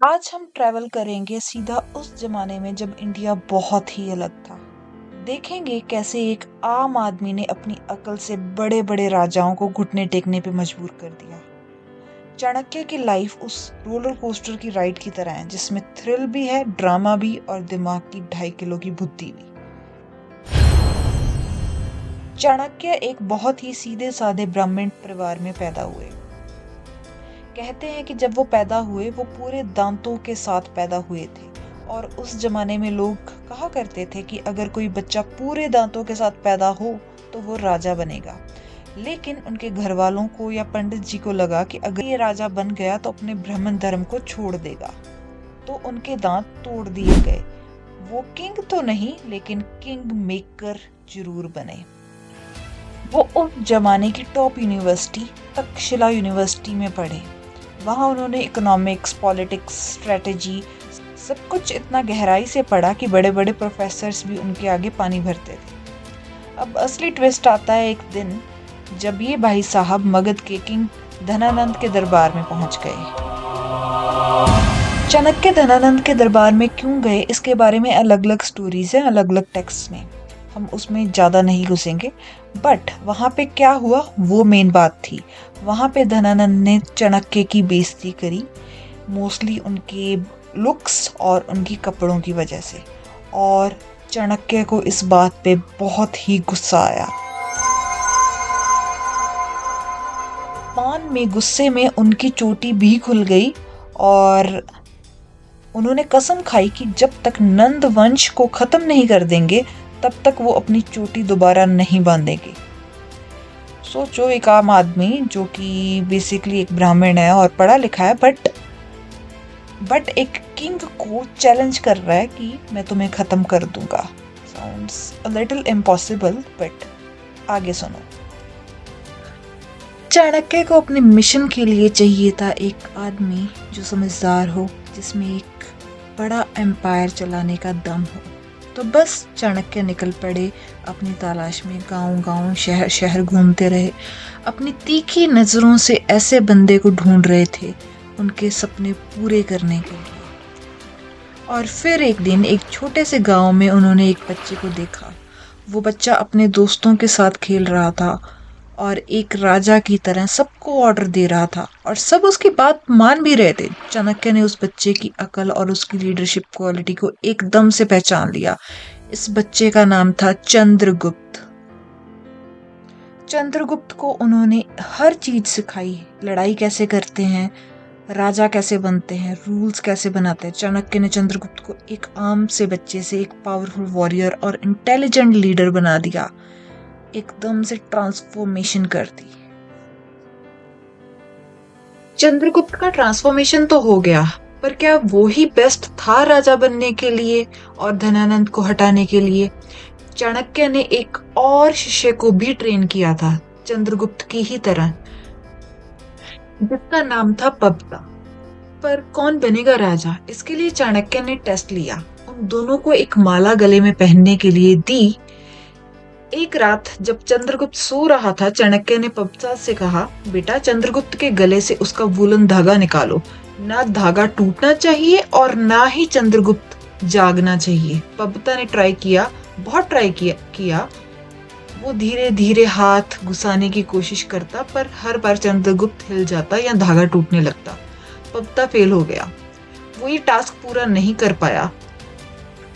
आज हम ट्रैवल करेंगे सीधा उस जमाने में जब इंडिया बहुत ही अलग था। देखेंगे कैसे एक आम आदमी ने अपनी अकल से बड़े बड़े राजाओं को घुटने टेकने पे मजबूर कर दिया। चाणक्य की लाइफ उस रोलर कोस्टर की राइड की तरह है जिसमें थ्रिल भी है, ड्रामा भी और दिमाग की 2.5 किलो की बुद्धि भी। चाणक्य एक बहुत ही सीधे साधे ब्राह्मण परिवार में पैदा हुए। कहते हैं कि जब वो पैदा हुए वो पूरे दांतों के साथ पैदा हुए थे। और उस जमाने में लोग कहा करते थे कि अगर कोई बच्चा पूरे दांतों के साथ पैदा हो तो वो राजा बनेगा। लेकिन उनके घर वालों को या पंडित जी को लगा कि अगर ये राजा बन गया तो अपने ब्राह्मण धर्म को छोड़ देगा, तो उनके दांत तोड़ दिए गए। वो किंग तो नहीं लेकिन किंग मेकर जरूर बने। वो उस जमाने की टॉप यूनिवर्सिटी तक्षशिला यूनिवर्सिटी में पढ़े। वहाँ उन्होंने इकोनॉमिक्स, पॉलिटिक्स, स्ट्रेटेजी सब कुछ इतना गहराई से पढ़ा कि बड़े बड़े प्रोफेसर्स भी उनके आगे पानी भरते थे। अब असली ट्विस्ट आता है एक दिन जब ये भाई साहब मगध के किंग धनानंद के दरबार में पहुंच गए। चाणक्य धनानंद के दरबार में क्यों गए इसके बारे में अलग अलग स्टोरीज हैं, अलग अलग टेक्स्ट में। हम उसमें ज़्यादा नहीं घुसेंगे, बट वहाँ पे क्या हुआ वो मेन बात थी। वहाँ पे धनानंद ने चाणक्य की बेइज्जती करी, मोस्टली उनके लुक्स और उनकी कपड़ों की वजह से। और चाणक्य को इस बात पे बहुत ही गुस्सा आया। पान में गुस्से में उनकी चोटी भी खुल गई और उन्होंने कसम खाई कि जब तक नंद वंश को खत्म नहीं कर देंगे तब तक वो अपनी चोटी दोबारा नहीं बांधेंगे। सोचो, एक आम आदमी जो कि बेसिकली एक ब्राह्मण है और पढ़ा लिखा है, बट एक किंग को चैलेंज कर रहा है कि मैं तुम्हें खत्म कर दूंगा। Sounds a little impossible, but आगे सुनो। चाणक्य को अपने मिशन के लिए चाहिए था एक आदमी जो समझदार हो, जिसमें एक बड़ा एम्पायर चलाने का दम हो। तो बस चाणक्य निकल पड़े अपनी तलाश में। गांव गांव, शहर शहर घूमते रहे, अपनी तीखी नजरों से ऐसे बंदे को ढूंढ रहे थे उनके सपने पूरे करने के लिए। और फिर एक दिन एक छोटे से गांव में उन्होंने एक बच्चे को देखा। वो बच्चा अपने दोस्तों के साथ खेल रहा था और एक राजा की तरह सबको ऑर्डर दे रहा था और सब उसकी बात मान भी रहे थे। चाणक्य ने उस बच्चे की अकल और उसकी लीडरशिप क्वालिटी को एकदम से पहचान लिया। इस बच्चे का नाम था चंद्रगुप्त। चंद्रगुप्त को उन्होंने हर चीज सिखाई, लड़ाई कैसे करते हैं, राजा कैसे बनते हैं, रूल्स कैसे बनाते हैं। चाणक्य ने चंद्रगुप्त को एक आम से बच्चे से एक पावरफुल वॉरियर और इंटेलिजेंट लीडर बना दिया, एकदम से ट्रांसफॉर्मेशन कर दी। चंद्रगुप्त का ट्रांसफॉर्मेशन तो हो गया, पर क्या वो ही बेस्ट था राजा बनने के लिए और धनानंद को हटाने के लिए? चाणक्य ने एक और शिष्य को भी ट्रेन किया था चंद्रगुप्त की ही तरह, जिसका नाम था पबता। पर कौन बनेगा राजा, इसके लिए चाणक्य ने टेस्ट लिया। उन दोनों को एक माला गले में पहनने के लिए दी। एक रात जब चंद्रगुप्त सो रहा था, चाणक्य ने पबता से कहा, बेटा चंद्रगुप्त के गले से उसका वूलन धागा निकालो। ना धागा टूटना चाहिए और ना ही चंद्रगुप्त जागना चाहिए। पबता ने ट्राई किया, बहुत ट्राई किया। वो धीरे धीरे हाथ घुसाने की कोशिश करता, पर हर बार चंद्रगुप्त हिल जाता या धागा टूटने लगता। पबता फेल हो गया, वो ये टास्क पूरा नहीं कर पाया।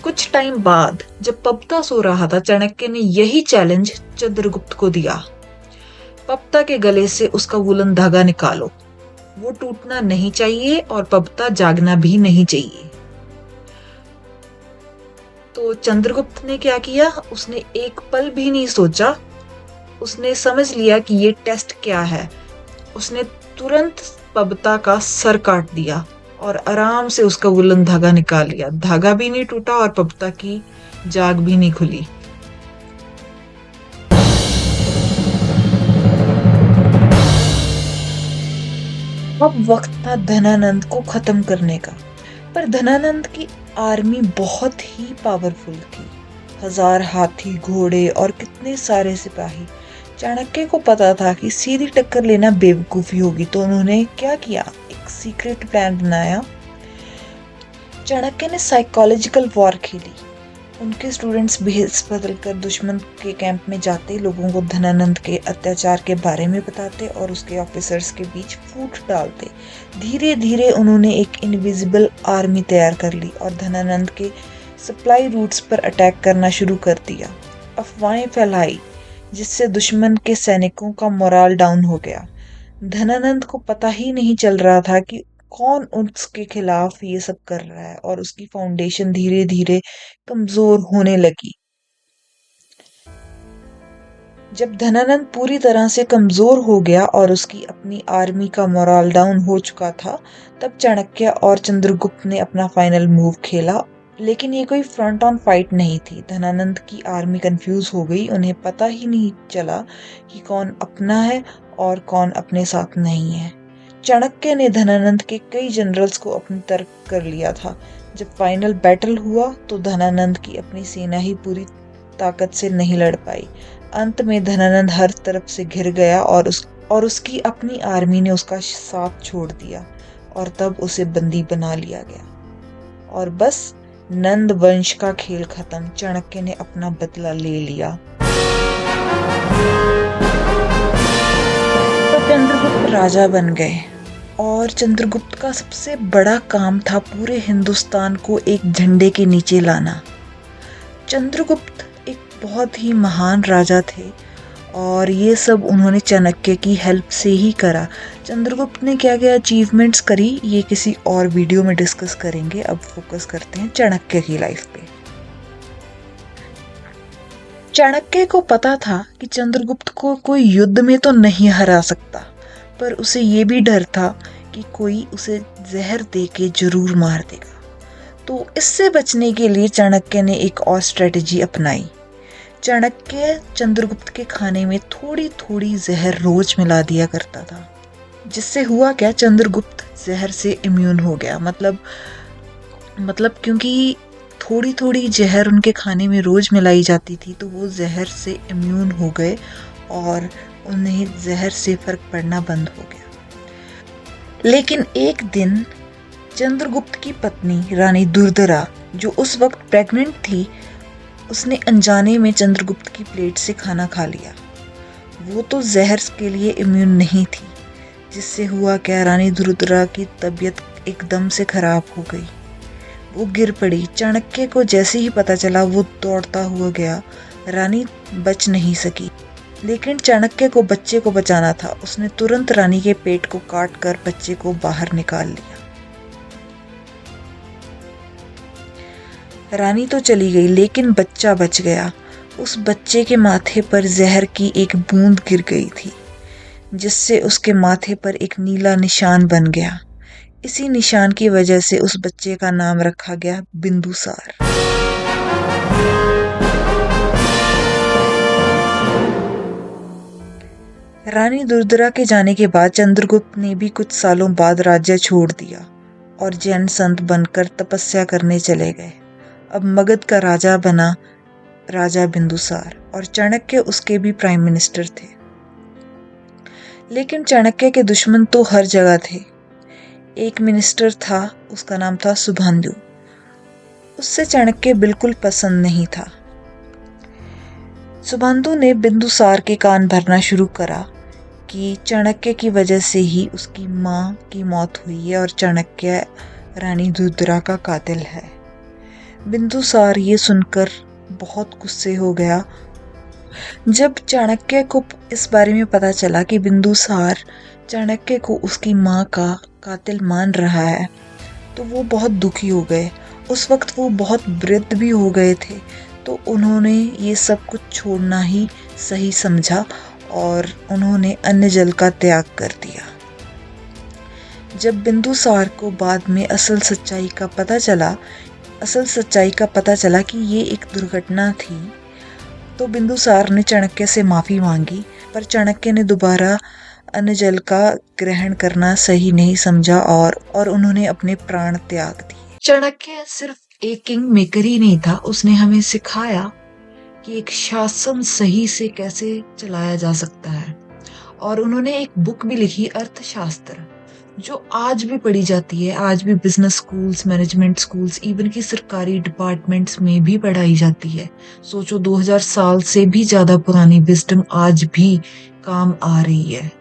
कुछ टाइम बाद जब पबता सो रहा था, चाणक्य ने यही चैलेंज चंद्रगुप्त को दिया। पबता के गले से उसका वूलन धागा निकालो, वो टूटना नहीं चाहिए और पबता जागना भी नहीं चाहिए। तो चंद्रगुप्त ने क्या किया, उसने एक पल भी नहीं सोचा। उसने समझ लिया कि ये टेस्ट क्या है। उसने तुरंत पबता का सर काट दिया और आराम से उसका वुलन धागा निकाल लिया। धागा भी नहीं टूटा और पबता की जाग भी नहीं खुली। अब वक्त था धनानंद को खत्म करने का। पर धनानंद की आर्मी बहुत ही पावरफुल थी। 1000 हाथी, घोड़े और कितने सारे सिपाही। चाणक्य को पता था कि सीधी टक्कर लेना बेवकूफी होगी, तो उन्होंने क्या किया, एक सीक्रेट प्लान बनाया। चाणक्य ने साइकोलॉजिकल वॉर खेली। उनके स्टूडेंट्स भेष बदलकर दुश्मन के कैंप में जाते, लोगों को धनानंद के अत्याचार के बारे में बताते और उसके ऑफिसर्स के बीच फूट डालते। धीरे धीरे उन्होंने एक इनविजिबल आर्मी तैयार कर ली और धनानंद के सप्लाई रूट्स पर अटैक करना शुरू कर दिया। अफवाहें फैलाई जिससे दुश्मन के सैनिकों का मोराल डाउन हो गया। धनानंद को पता ही नहीं चल रहा था कि कौन उसके खिलाफ ये सब कर रहा है और उसकी फाउंडेशन धीरे धीरे कमजोर होने लगी। जब धनानंद पूरी तरह से कमजोर हो गया और उसकी अपनी आर्मी का मोराल डाउन हो चुका था, तब चाणक्य और चंद्रगुप्त ने अपना फाइनल मूव खेला। लेकिन ये कोई फ्रंट ऑन फाइट नहीं थी। धनानंद की आर्मी कंफ्यूज हो गई। उन्हें पता ही नहीं चला कि कौन अपना है और कौन अपने साथ नहीं है। चाणक्य ने धनानंद के कई जनरल्स को अपनी तरफ कर लिया था। जब फाइनल बैटल हुआ तो धनानंद की अपनी सेना ही पूरी ताकत से नहीं लड़ पाई। अंत में धनानंद हर तरफ से घिर गया और उसकी अपनी आर्मी ने उसका साथ छोड़ दिया और तब उसे बंदी बना लिया गया। और बस नंद वंश का खेल खत्म। चाणक्य ने अपना बदला ले लिया। तो चंद्रगुप्त राजा बन गए और चंद्रगुप्त का सबसे बड़ा काम था पूरे हिंदुस्तान को एक झंडे के नीचे लाना। चंद्रगुप्त एक बहुत ही महान राजा थे और ये सब उन्होंने चाणक्य की हेल्प से ही करा। चंद्रगुप्त ने क्या क्या अचीवमेंट्स करी ये किसी और वीडियो में डिस्कस करेंगे। अब फोकस करते हैं चाणक्य की लाइफ पे। चाणक्य को पता था कि चंद्रगुप्त को कोई युद्ध में तो नहीं हरा सकता, पर उसे ये भी डर था कि कोई उसे जहर देके जरूर मार देगा। तो इससे बचने के लिए चाणक्य ने एक और स्ट्रेटेजी अपनाई। चाणक्य चंद्रगुप्त के खाने में थोड़ी थोड़ी जहर रोज मिला दिया करता था, जिससे हुआ क्या, चंद्रगुप्त जहर से इम्यून हो गया। मतलब क्योंकि थोड़ी थोड़ी जहर उनके खाने में रोज मिलाई जाती थी तो वो जहर से इम्यून हो गए और उन्हें जहर से फर्क पड़ना बंद हो गया। लेकिन एक दिन चंद्रगुप्त की पत्नी रानी दुर्धरा, जो उस वक्त प्रेग्नेंट थी, उसने अनजाने में चंद्रगुप्त की प्लेट से खाना खा लिया। वो तो जहर के लिए इम्यून नहीं थी, जिससे हुआ क्या, रानी दुर्धरा की तबीयत एकदम से खराब हो गई। वो गिर पड़ी। चाणक्य को जैसे ही पता चला वो दौड़ता हुआ गया। रानी बच नहीं सकी, लेकिन चाणक्य को बच्चे को बचाना था। उसने तुरंत रानी के पेट को काट कर बच्चे को बाहर निकाल लिया। रानी तो चली गई लेकिन बच्चा बच गया। उस बच्चे के माथे पर जहर की एक बूंद गिर गई थी, जिससे उसके माथे पर एक नीला निशान बन गया। इसी निशान की वजह से उस बच्चे का नाम रखा गया बिंदुसार। रानी दुर्धरा के जाने के बाद चंद्रगुप्त ने भी कुछ सालों बाद राज्य छोड़ दिया और जैन संत बनकर तपस्या करने चले गए। अब मगध का राजा बना राजा बिंदुसार और चाणक्य उसके भी प्राइम मिनिस्टर थे। लेकिन चाणक्य के दुश्मन तो हर जगह थे। एक मिनिस्टर था, उसका नाम था सुबंधु। उससे चाणक्य बिल्कुल पसंद नहीं था। सुबंधु ने बिंदुसार के कान भरना शुरू करा कि चाणक्य की वजह से ही उसकी माँ की मौत हुई है और चाणक्य रानी दुर्धरा का कातिल है। बिंदुसार ये सुनकर बहुत गुस्से हो गया। जब चाणक्य को इस बारे में पता चला कि बिंदुसार चाणक्य को उसकी माँ का कातिल मान रहा है, तो वो बहुत दुखी हो गए। उस वक्त वो बहुत वृद्ध भी हो गए थे, तो उन्होंने ये सब कुछ छोड़ना ही सही समझा और उन्होंने अन्न जल का त्याग कर दिया। जब बिंदुसार को बाद में असल सच्चाई का पता चला कि ये एक दुर्घटना थी, तो बिंदुसार ने चाणक्य से माफी मांगी, पर चाणक्य ने दोबारा अन्न जल का ग्रहण करना सही नहीं समझा और उन्होंने अपने प्राण त्याग दिए। चाणक्य सिर्फ एक किंग मेकर ही नहीं था, उसने हमें सिखाया कि एक शासन सही से कैसे चलाया जा सकता है। और उन्होंने एक बुक भी लिखी, अर्थशास्त्र। जो आज भी पढ़ी जाती है, आज भी business schools, management schools, even की सरकारी डिपार्टमेंट्स में भी पढ़ाई जाती है। सोचो 2000 साल से भी ज्यादा पुरानी विजडम आज भी काम आ रही है।